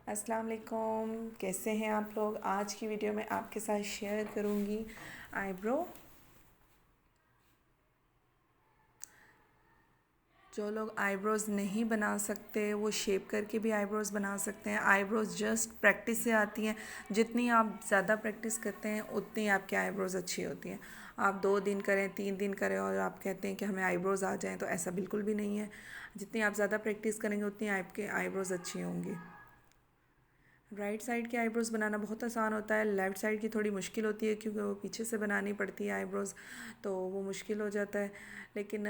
अस्सलाम वालेकुम। कैसे हैं आप लोग। आज की वीडियो में आपके साथ शेयर करूंगी आईब्रो। जो लोग आईब्रोज़ नहीं बना सकते वो शेप करके भी आईब्रोज़ बना सकते हैं। आईब्रोज़ जस्ट प्रैक्टिस से आती हैं। जितनी आप ज़्यादा प्रैक्टिस करते हैं उतनी आपकी आईब्रोज़ अच्छी होती हैं। आप 2 दिन करें 3 दिन करें और आप कहते हैं कि हमें आईब्रोज़ आ जाएं, तो ऐसा बिल्कुल भी नहीं है। जितनी आप ज़्यादा प्रैक्टिस करेंगे उतनी आपके आईब्रोज़ अच्छी होंगी। राइट साइड की आईब्रोज़ बनाना बहुत आसान होता है। लेफ़्ट साइड की थोड़ी मुश्किल होती है क्योंकि वो पीछे से बनानी पड़ती है आईब्रोज़, तो वो मुश्किल हो जाता है। लेकिन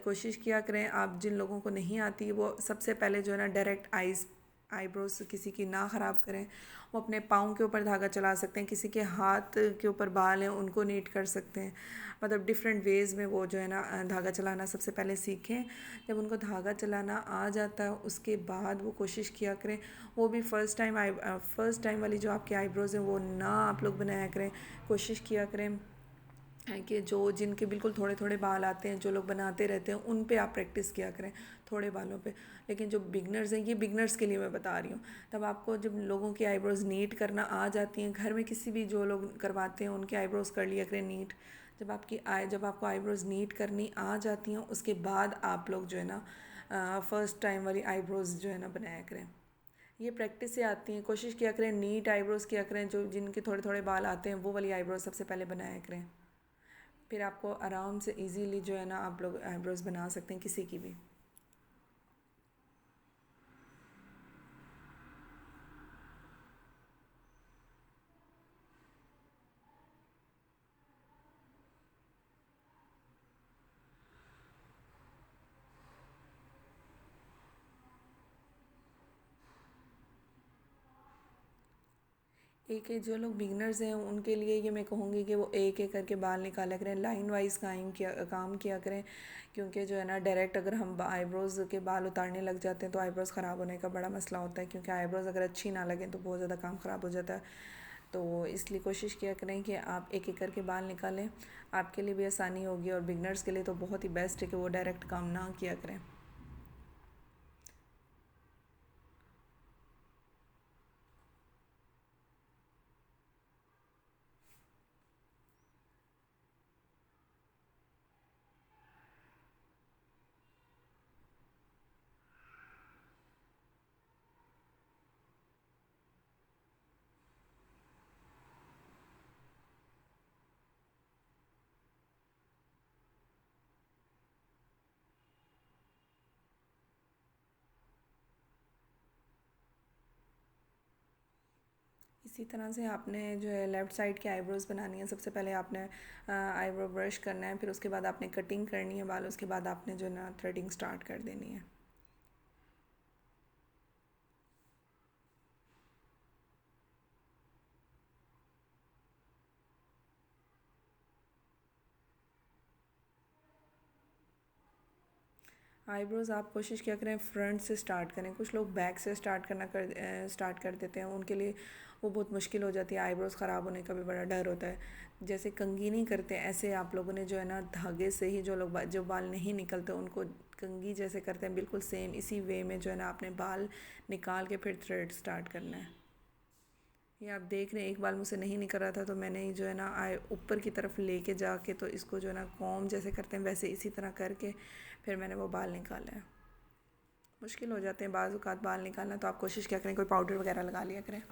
कोशिश किया करें, आप जिन लोगों को नहीं आती वो सबसे पहले जो है ना डायरेक्ट आईब्रोज़ किसी की ना ख़राब करें। वो अपने पाँव के ऊपर धागा चला सकते हैं, किसी के हाथ के ऊपर बाल हैं उनको नीट कर सकते हैं। मतलब डिफरेंट वेज़ में वो जो है ना धागा चलाना सबसे पहले सीखें। जब उनको धागा चलाना आ जाता है उसके बाद वो कोशिश किया करें, वो भी फ़र्स्ट टाइम वाली जो आपकी आईब्रोज़ हैं वो ना आप लोग बनाया करें। कोशिश किया करें है कि जो जिनके बिल्कुल थोड़े थोड़े बाल आते हैं, जो लोग बनाते रहते हैं, उन पे आप प्रैक्टिस किया करें थोड़े बालों पे। लेकिन जो बिगनर्स हैं, ये बिगनर्स के लिए मैं बता रही हूँ। तब आपको जब लोगों की आईब्रोज़ नीट करना आ जाती हैं, घर में किसी भी जो लोग करवाते हैं उनकी आईब्रोज़ कर लिया करें नीट। जब आपको आईब्रोज़ नीट करनी आ जाती हैं उसके बाद आप लोग जो है ना फ़र्स्ट टाइम वाली आईब्रोज़ जो है ना बनाया करें। ये प्रैक्टिस से आती हैं। कोशिश किया करें नीट आईब्रोज़ किया करें। जो जिनके थोड़े थोड़े बाल आते हैं वो वाली आईब्रोज़ सबसे पहले बनाया करें। फिर आपको आराम से इजीली जो है ना आप लोग आईब्रोज़ बना सकते हैं किसी की भी। एक एक जो लोग बिगनर्स हैं उनके लिए ये मैं कहूँगी कि वो एक एक करके बाल निकाला करें, लाइन वाइज काम किया करें। क्योंकि जो है ना डायरेक्ट अगर हम आईब्रोज़ के बाल उतारने लग जाते हैं तो आईब्रोज़ ख़राब होने का बड़ा मसला होता है। क्योंकि आईब्रोज़ अगर अच्छी ना लगें तो बहुत ज़्यादा काम ख़राब हो जाता है। तो इसलिए कोशिश किया करें कि आप एक एक करके बाल निकालें। आपके लिए भी आसानी होगी और बिगनर्स के लिए तो बहुत ही बेस्ट है कि वो डायरेक्ट काम ना किया करें। इसी तरह से आपने जो है लेफ़्ट साइड की आईब्रोज़ बनानी है। सबसे पहले आपने आईब्रो ब्रश करना है, फिर उसके बाद आपने कटिंग करनी है बाल, उसके बाद आपने जो है ना थ्रेडिंग स्टार्ट कर देनी है। आईब्रोज़ आप कोशिश किया करें फ्रंट से स्टार्ट करें। कुछ लोग बैक से स्टार्ट कर देते हैं, उनके लिए वो बहुत मुश्किल हो जाती है। आईब्रोज़ ख़राब होने का भी बड़ा डर होता है। जैसे कंघी नहीं करते ऐसे आप लोगों ने जो है ना धागे से ही जो बाल नहीं निकलते उनको कंघी जैसे करते हैं, बिल्कुल सेम इसी वे में जो है ना आपने बाल निकाल के फिर थ्रेड स्टार्ट करना है। ये आप देख रहे हैं, एक बाल मुझसे नहीं निकल रहा था तो मैंने ही जो है ना आए ऊपर की तरफ लेके जाके तो इसको जो है ना कॉम जैसे करते हैं वैसे इसी तरह करके फिर मैंने वो बाल निकाला है। मुश्किल हो जाते हैं बाज़ औक़ात बाल निकालना, तो आप कोशिश क्या करें कोई पाउडर वगैरह लगा लिया करें।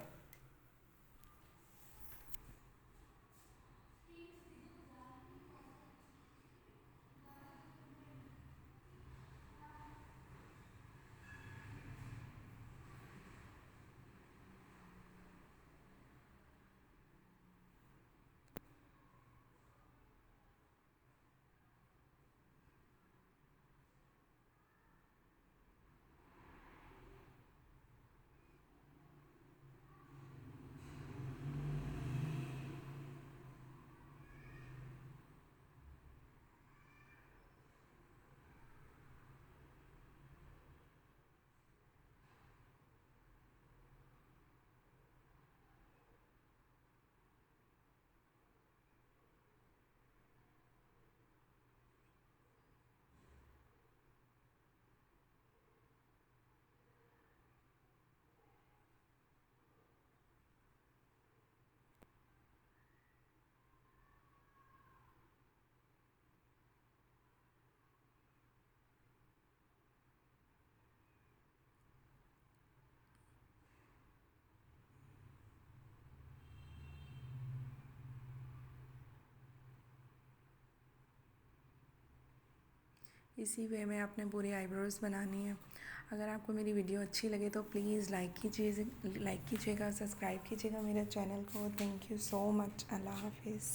इसी वे में आपने पूरी आईब्रोज़ बनानी है। अगर आपको मेरी वीडियो अच्छी लगे तो प्लीज़ लाइक कीजिएगा, सब्सक्राइब कीजिएगा मेरे चैनल को। Thank you so much. Allah हाफिज़।